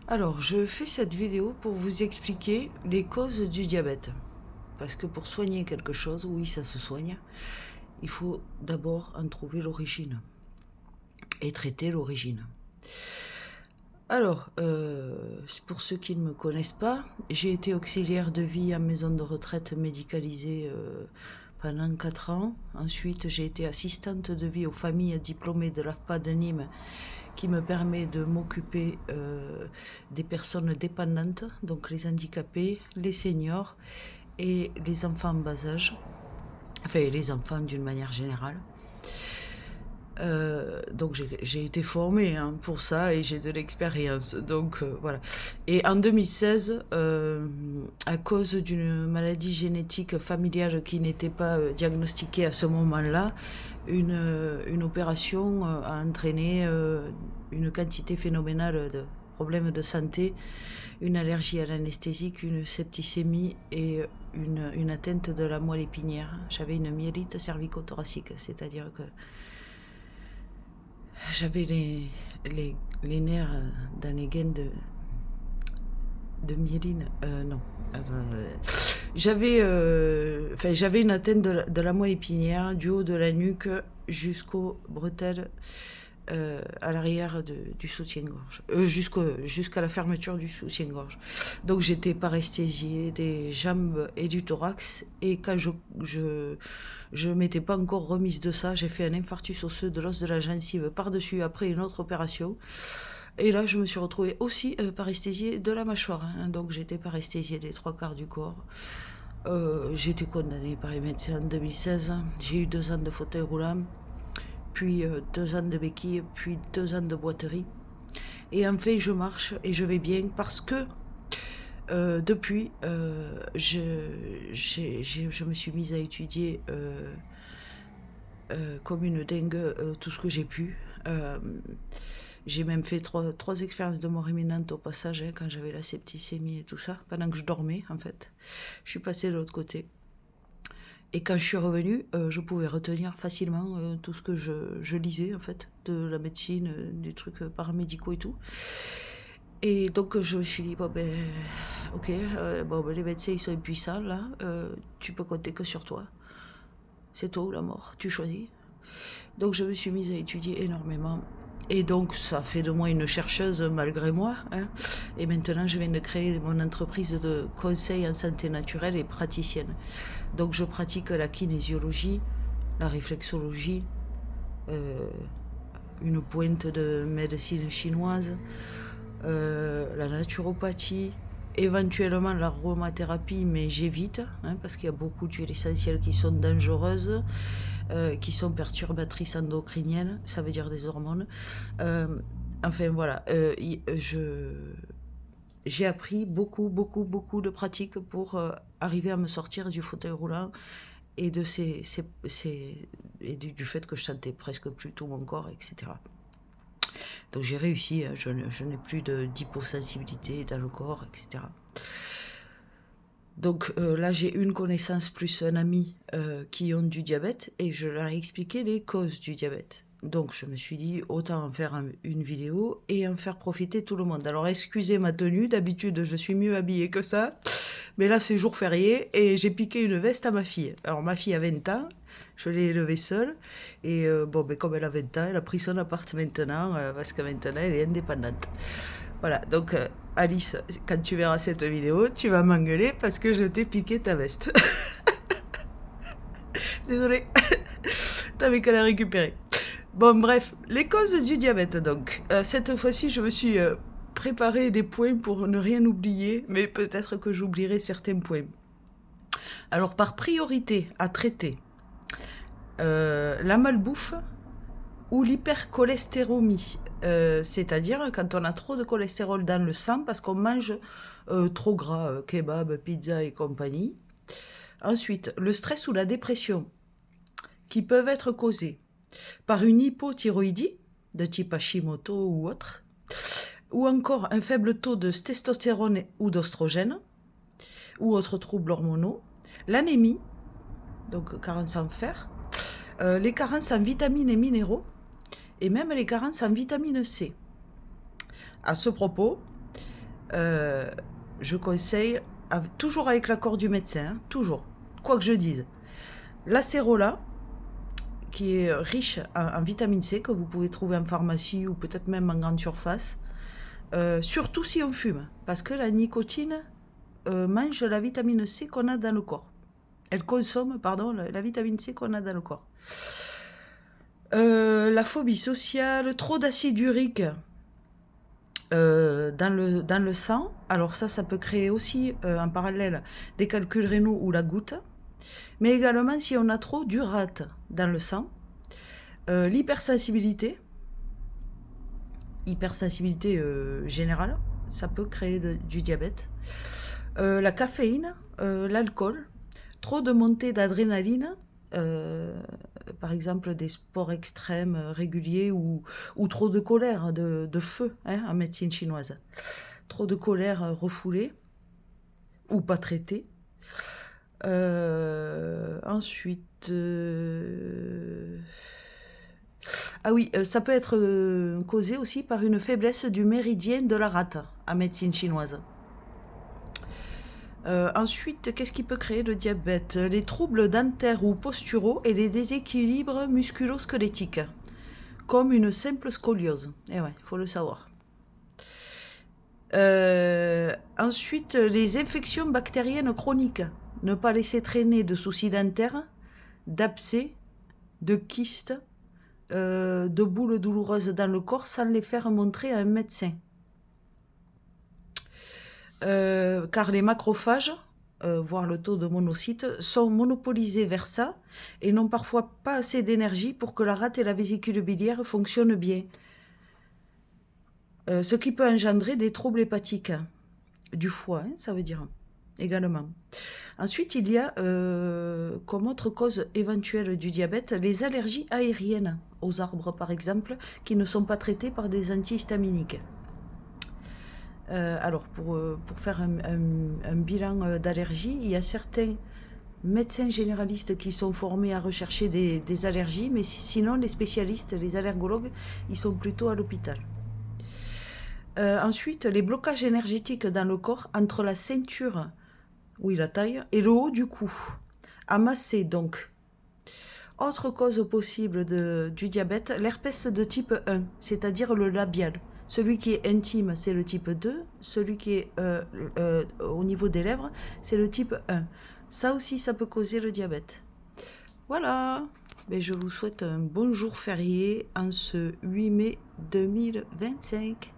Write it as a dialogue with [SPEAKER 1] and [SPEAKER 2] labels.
[SPEAKER 1] Alors, je fais cette vidéo pour vous expliquer les causes du diabète. Parce que pour soigner quelque chose, oui, ça se soigne, il faut d'abord en trouver l'origine et traiter l'origine. Alors, pour ceux qui ne me connaissent pas, j'ai été auxiliaire de vie en maison de retraite médicalisée pendant 4 ans. Ensuite, j'ai été assistante de vie aux familles diplômées de l'AFPA de Nîmes, qui me permet de m'occuper des personnes dépendantes, donc les handicapés, les seniors et les enfants en bas âge, enfin les enfants d'une manière générale. Donc j'ai été formée pour ça et j'ai de l'expérience. Donc voilà. Et en 2016, à cause d'une maladie génétique familiale qui n'était pas diagnostiquée à ce moment-là, une opération a entraîné une quantité phénoménale de problèmes de santé, une allergie à l'anesthésique, une septicémie et une atteinte de la moelle épinière. J'avais une myélite cervico-thoracique, c'est-à-dire que j'avais les nerfs dans les gaines de myéline. Non. J'avais une atteinte de la moelle épinière du haut de la nuque jusqu'aux bretelles à l'arrière du soutien-gorge, jusqu'à la fermeture du soutien-gorge. Donc j'étais paresthésiée des jambes et du thorax, et quand je m'étais pas encore remise de ça, j'ai fait un infarctus osseux de l'os de la gencive par-dessus après une autre opération. Et là, je me suis retrouvée aussi paresthésiée de la mâchoire. Donc j'étais paresthésiée des 3/4 du corps. J'ai été condamnée par les médecins en 2016. J'ai eu 2 ans de fauteuil roulant, puis 2 ans de béquille, puis 2 ans de boiterie. Et enfin, je marche et je vais bien parce que depuis, je me suis mise à étudier comme une dingue tout ce que j'ai pu. J'ai même fait trois expériences de mort imminente au passage, quand j'avais la septicémie et tout ça, pendant que je dormais en fait. Je suis passée de l'autre côté. Et quand je suis revenue, je pouvais retenir facilement tout ce que je lisais en fait, de la médecine, des trucs paramédicaux et tout. Et donc je me suis dit, bon ben, ok, les médecins ils sont impuissants là, tu peux compter que sur toi. C'est toi ou la mort, tu choisis. Donc je me suis mise à étudier énormément. Et donc ça fait de moi une chercheuse malgré moi. Et maintenant je viens de créer mon entreprise de conseil en santé naturelle et praticienne. Donc je pratique la kinésiologie, la réflexologie, euh, une pointe de médecine chinoise, la naturopathie, éventuellement l'aromathérapie, mais j'évite, parce qu'il y a beaucoup d'huiles essentielles qui sont dangereuses, qui sont perturbatrices endocriniennes, ça veut dire des hormones. Euh, enfin voilà, j'ai appris beaucoup, beaucoup, beaucoup de pratiques pour arriver à me sortir du fauteuil roulant et de du fait que je sentais presque plus tout mon corps, etc. Donc j'ai réussi, je n'ai plus d'hyposensibilité dans le corps, etc. Donc là, j'ai une connaissance plus un ami qui ont du diabète et je leur ai expliqué les causes du diabète. Donc je me suis dit, autant en faire une vidéo et en faire profiter tout le monde. Alors excusez ma tenue, d'habitude je suis mieux habillée que ça, mais là c'est jour férié et j'ai piqué une veste à ma fille. Alors ma fille a 20 ans, je l'ai élevée seule, et comme elle a 20 ans, elle a pris son appart maintenant, parce que maintenant elle est indépendante. Voilà, donc Alice, quand tu verras cette vidéo, tu vas m'engueuler parce que je t'ai piqué ta veste. Désolée, t'avais qu'à la récupérer. Bon, bref, les causes du diabète donc. Cette fois-ci, je me suis préparé des points pour ne rien oublier, mais peut-être que j'oublierai certains points. Alors, par priorité à traiter, la malbouffe ou l'hypercholestérolémie, c'est-à-dire quand on a trop de cholestérol dans le sang parce qu'on mange trop gras, kebab, pizza et compagnie. Ensuite, le stress ou la dépression, qui peuvent être causés par une hypothyroïdie de type Hashimoto ou autre, ou encore un faible taux de testostérone ou d'ostrogène, ou autres troubles hormonaux, l'anémie, donc carence en fer, les carences en vitamines et minéraux, et même les carences en vitamine C. À ce propos, euh, je conseille, toujours avec l'accord du médecin, hein, toujours, quoi que je dise, l'acérola, qui est riche en vitamine C, que vous pouvez trouver en pharmacie ou peut-être même en grande surface, surtout si on fume, parce que la nicotine mange la vitamine C qu'on a dans le corps. Elle consomme, pardon, la vitamine C qu'on a dans le corps. La phobie sociale, trop d'acide urique dans le sang. Alors ça peut créer aussi en parallèle des calculs rénaux ou la goutte. Mais également si on a trop d'urate dans le sang. L'hypersensibilité, générale, ça peut créer du diabète. La caféine, l'alcool, trop de montée d'adrénaline, par exemple des sports extrêmes réguliers ou trop de colère, de feu hein, en médecine chinoise. Trop de colère refoulée ou pas traitée. Ensuite, ah oui, ça peut être causé aussi par une faiblesse du méridien de la rate en médecine chinoise. Ensuite, qu'est-ce qui peut créer le diabète? Les troubles dentaires ou posturaux et les déséquilibres musculo-squelettiques, comme une simple scoliose. Eh ouais, il faut le savoir. Ensuite, les infections bactériennes chroniques. Ne pas laisser traîner de soucis dentaires, d'abcès, de kystes, de boules douloureuses dans le corps sans les faire montrer à un médecin. Car les macrophages, voire le taux de monocytes, sont monopolisés vers ça et n'ont parfois pas assez d'énergie pour que la rate et la vésicule biliaire fonctionnent bien. Ce qui peut engendrer des troubles hépatiques du foie, hein, ça veut dire également. Ensuite, il y a comme autre cause éventuelle du diabète les allergies aériennes aux arbres, par exemple, qui ne sont pas traitées par des antihistaminiques. Alors, pour faire un bilan d'allergie, il y a certains médecins généralistes qui sont formés à rechercher des allergies, mais sinon, les spécialistes, les allergologues, ils sont plutôt à l'hôpital. Ensuite, les blocages énergétiques dans le corps entre la ceinture, oui, la taille, et le haut du cou. Amassé, donc. Autre cause possible du diabète, l'herpès de type 1, c'est-à-dire le labial. Celui qui est intime, c'est le type 2. Celui qui est au niveau des lèvres, c'est le type 1. Ça aussi, ça peut causer le diabète. Voilà. Mais je vous souhaite un bon jour férié en ce 8 mai 2025.